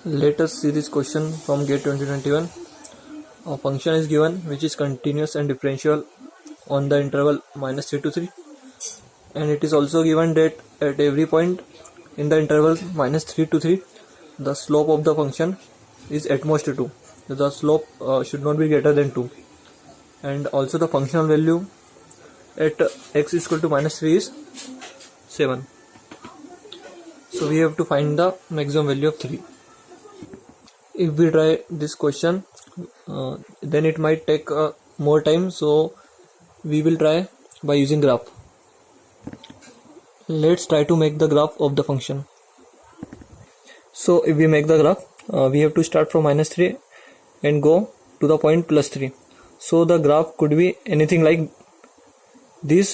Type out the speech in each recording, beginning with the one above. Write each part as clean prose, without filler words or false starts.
Let us see this question from GATE 2021. A function is given which is continuous and differentiable on the interval -3 to 3, and it is also given that at every point in the interval -3 to 3 the slope of the function is at most 2. The slope should not be greater than 2, and also the functional value at x is equal to -3 is 7. So we have to find the maximum value of 3. If we try this question, then it might take more time, so we will try by using graph. Let's try to make the graph of the function. So if we make the graph, we have to start from -3 and go to the point +3. So the graph could be anything like this,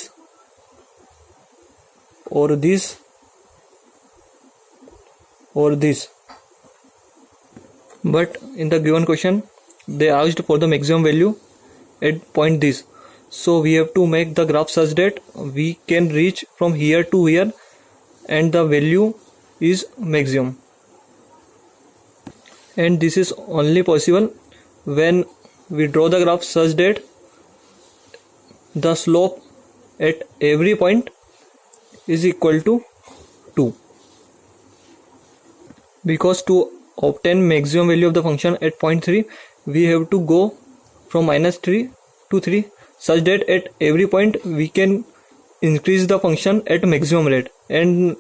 or this, or this. But in the given question they asked for the maximum value at point this, so we have to make the graph such that we can reach from here to here and the value is maximum. And this is only possible when we draw the graph such that the slope at every point is equal to 2, because to obtain maximum value of the function at point 3 we have to go from -3 to 3 such that at every point we can increase the function at maximum rate. And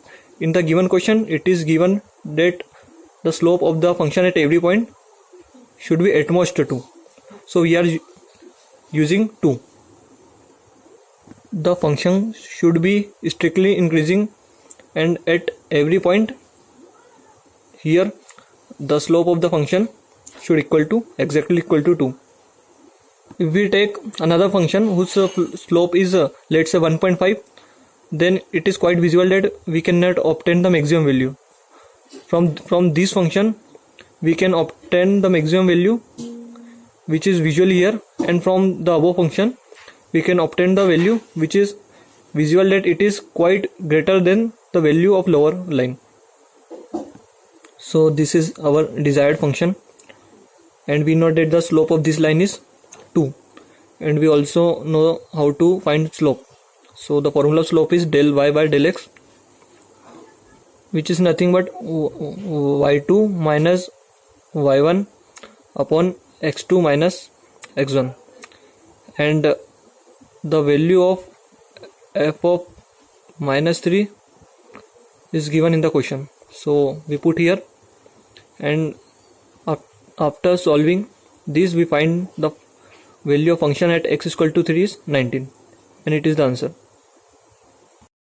in the given question it is given that the slope of the function at every point should be at most 2, so we are using 2. The function should be strictly increasing, and at every point here the slope of the function should exactly equal to 2. If we take another function whose slope is let's say 1.5, then it is quite visible that we cannot obtain the maximum value. From this function we can obtain the maximum value which is visually here, and from the above function we can obtain the value which is visual that it is quite greater than the value of lower line. So this is our desired function, and we know that the slope of this line is 2, and we also know how to find slope. So the formula of slope is del y by del x, which is nothing but y2 minus y1 upon x2 minus x1, and the value of f of -3 is given in the question, so we put here, and after solving this we find the value of function at x is equal to 3 is 19, and it is the answer.